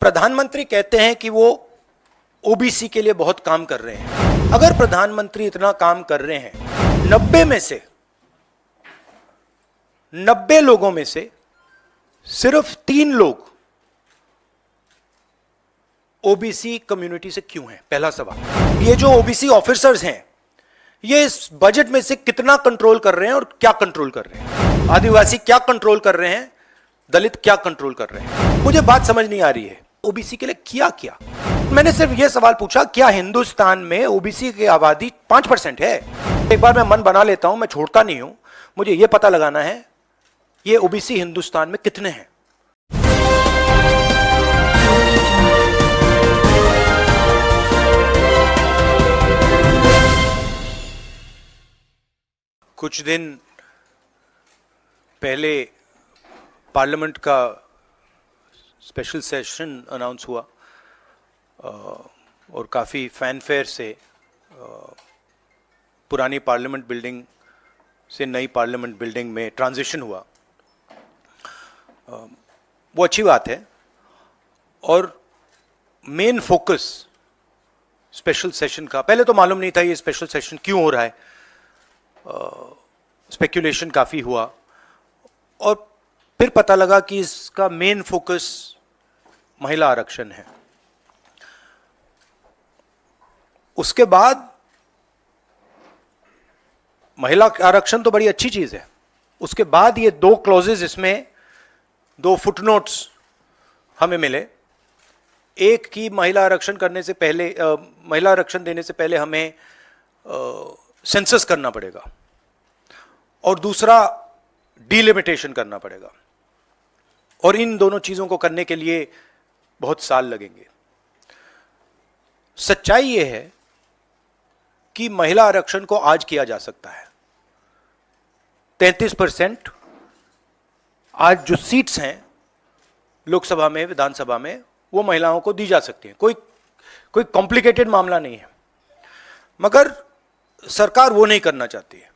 प्रधानमंत्री कहते हैं कि वो ओबीसी के लिए बहुत काम कर रहे हैं। अगर प्रधानमंत्री इतना काम कर रहे हैं, 90 लोगों में से सिर्फ 3 लोग ओबीसी कम्युनिटी से क्यों हैं? पहला सवाल। ये जो ओबीसी ऑफिसर्स हैं, ये इस बजट में से कितना कंट्रोल कर रहे हैं और क्या कंट्रोल कर रहे हैं? आदिवासी क्या कंट्रोल कर रहे हैं? दलित क्या कंट्रोल कर रहे हैं? मुझे बात समझ नहीं आ रही है। ओबीसी के लिए क्या? मैंने सिर्फ यह सवाल पूछा, क्या हिंदुस्तान में ओबीसी की आबादी 5% है? एक बार मैं मन बना लेता हूं, मैं छोड़ता नहीं हूं। मुझे यह पता लगाना है, ये ओबीसी हिंदुस्तान में कितने हैं? कुछ दिन पहले पार्लियामेंट का स्पेशल सेशन अनाउंस हुआ और काफ़ी फैनफेयर से पुरानी पार्लियामेंट बिल्डिंग से नई पार्लियामेंट बिल्डिंग में ट्रांजिशन हुआ। वो अच्छी बात है। और मेन फोकस स्पेशल सेशन का, पहले तो मालूम नहीं था ये स्पेशल सेशन क्यों हो रहा है, स्पेक्यूलेशन काफ़ी हुआ और फिर पता लगा कि इसका मेन फोकस महिला आरक्षण है। उसके बाद महिला आरक्षण तो बड़ी अच्छी चीज है, उसके बाद ये 2 क्लॉजेज, इसमें 2 फुटनोट्स हमें मिले। एक की महिला आरक्षण करने से पहले, महिला आरक्षण देने से पहले हमें सेंसस करना पड़ेगा और दूसरा डिलिमिटेशन करना पड़ेगा, और इन दोनों चीजों को करने के लिए बहुत साल लगेंगे। सच्चाई यह है कि महिला आरक्षण को आज किया जा सकता है। 33% आज जो सीट्स हैं लोकसभा में, विधानसभा में, वो महिलाओं को दी जा सकती हैं। कोई कॉम्प्लिकेटेड मामला नहीं है, मगर सरकार वो नहीं करना चाहती है।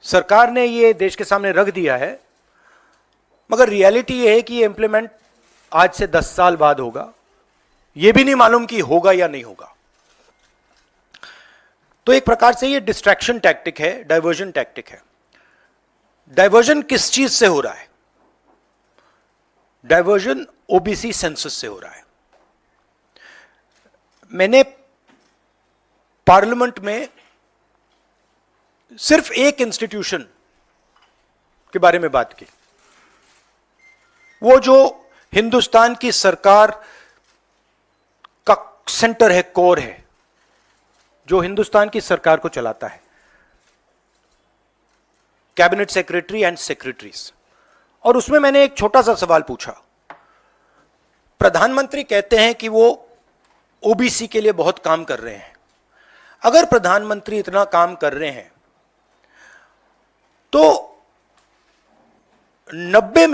सरकार ने ये देश के सामने रख दिया है, मगर रियलिटी ये है कि ये इंप्लीमेंट आज से 10 साल बाद होगा। ये भी नहीं मालूम कि होगा या नहीं होगा। तो एक प्रकार से ये डिस्ट्रैक्शन टैक्टिक है, डाइवर्जन टैक्टिक है। डाइवर्जन किस चीज से हो रहा है? डाइवर्जन ओबीसी सेंसस से हो रहा है। मैंने पार्लियामेंट में सिर्फ एक इंस्टीट्यूशन के बारे में बात की, वो जो हिंदुस्तान की सरकार का सेंटर है, कोर है, जो हिंदुस्तान की सरकार को चलाता है, कैबिनेट सेक्रेटरी एंड सेक्रेटरीज। और उसमें मैंने एक छोटा सा सवाल पूछा। प्रधानमंत्री कहते हैं कि वो ओबीसी के लिए बहुत काम कर रहे हैं। अगर प्रधानमंत्री इतना काम कर रहे हैं तो 90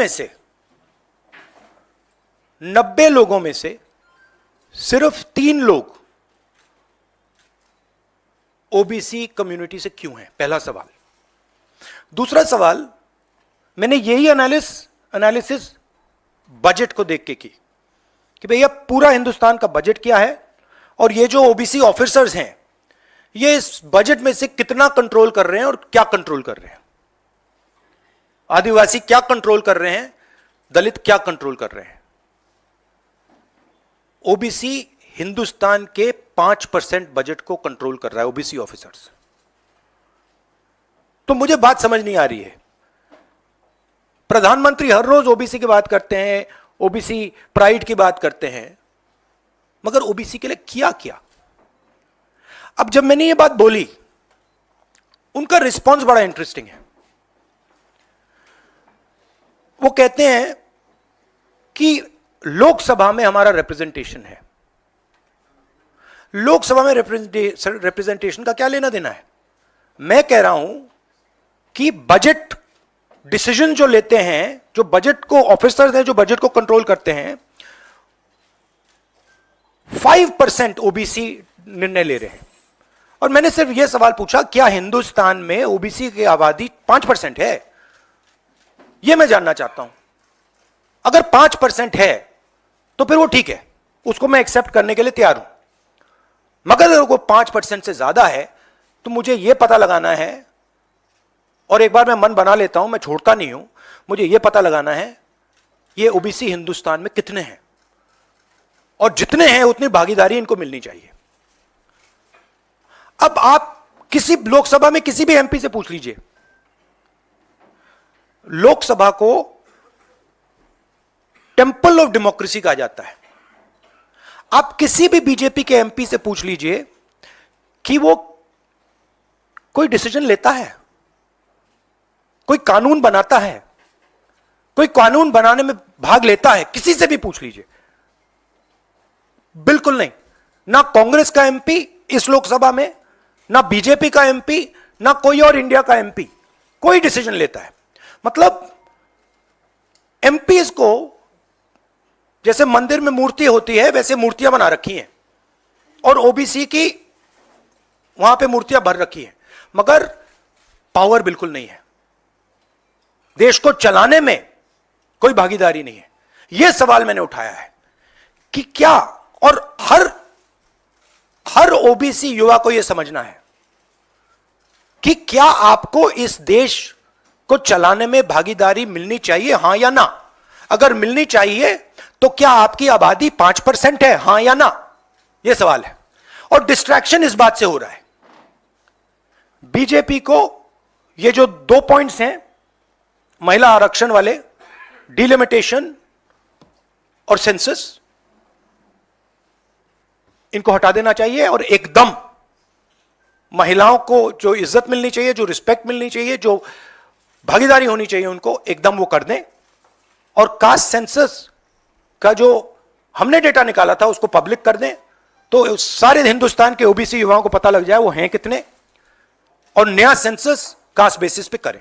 लोगों में से सिर्फ 3 लोग ओबीसी कम्युनिटी से क्यों हैं? पहला सवाल। दूसरा सवाल, मैंने यही एनालिसिस बजट को देख के की कि भैया पूरा हिंदुस्तान का बजट क्या है और ये जो ओबीसी ऑफिसर्स हैं, ये इस बजट में से कितना कंट्रोल कर रहे हैं और क्या कंट्रोल कर रहे हैं? आदिवासी क्या कंट्रोल कर रहे हैं? दलित क्या कंट्रोल कर रहे हैं? ओबीसी हिंदुस्तान के 5% बजट को कंट्रोल कर रहा है, ओबीसी ऑफिसर्स। तो मुझे बात समझ नहीं आ रही है। प्रधानमंत्री हर रोज ओबीसी की बात करते हैं, ओबीसी प्राइड की बात करते हैं, मगर ओबीसी के लिए क्या? अब जब मैंने ये बात बोली, उनका रिस्पॉन्स बड़ा इंटरेस्टिंग है। वो कहते हैं कि लोकसभा में हमारा रिप्रेजेंटेशन है। लोकसभा में रिप्रेजेंटेशन का क्या लेना देना है? मैं कह रहा हूं कि बजट डिसीजन जो लेते हैं, जो बजट को ऑफिसर्स हैं, जो बजट को कंट्रोल करते हैं, 5% ओबीसी निर्णय ले रहे हैं। और मैंने सिर्फ यह सवाल पूछा, क्या हिंदुस्तान में ओबीसी की आबादी 5% है? यह मैं जानना चाहता हूं। अगर 5% है तो फिर वो ठीक है, उसको मैं एक्सेप्ट करने के लिए तैयार हूं। मगर अगर वो 5% से ज्यादा है तो मुझे यह पता लगाना है, और एक बार मैं मन बना लेता हूं, मैं छोड़ता नहीं हूं, मुझे यह पता लगाना है ये ओबीसी हिंदुस्तान में कितने हैं, और जितने हैं उतनी भागीदारी इनको मिलनी चाहिए। अब आप किसी लोकसभा में किसी भी एमपी से पूछ लीजिए, लोकसभा को टेंपल ऑफ डेमोक्रेसी कहा जाता है। आप किसी भी बीजेपी के एमपी से पूछ लीजिए कि वो कोई डिसीजन लेता है, कोई कानून बनाता है, कोई कानून बनाने में भाग लेता है, किसी से भी पूछ लीजिए, बिल्कुल नहीं। ना कांग्रेस का एमपी इस लोकसभा में, ना बीजेपी का एमपी, ना कोई और इंडिया का एमपी कोई डिसीजन लेता है। मतलब एमपीज को जैसे मंदिर में मूर्ति होती है वैसे मूर्तियां बना रखी हैं, और ओबीसी की वहां पे मूर्तियां भर रखी हैं, मगर पावर बिल्कुल नहीं है, देश को चलाने में कोई भागीदारी नहीं है। यह सवाल मैंने उठाया है कि क्या, और हर ओबीसी युवा को यह समझना है कि क्या आपको इस देश को चलाने में भागीदारी मिलनी चाहिए, हां या ना। अगर मिलनी चाहिए तो क्या आपकी आबादी 5% है, हां या ना, यह सवाल है। और डिस्ट्रैक्शन इस बात से हो रहा है, बीजेपी को ये जो 2 पॉइंट्स हैं, महिला आरक्षण वाले, डिलिमिटेशन और सेंसस, इनको हटा देना चाहिए और एकदम महिलाओं को जो इज्जत मिलनी चाहिए, जो रिस्पेक्ट मिलनी चाहिए, जो भागीदारी होनी चाहिए, उनको एकदम वो कर दें। और कास्ट सेंसस का जो हमने डेटा निकाला था उसको पब्लिक कर दें, तो सारे हिंदुस्तान के ओबीसी युवाओं को पता लग जाए वो हैं कितने, और नया सेंसस कास्ट बेसिस पे करें।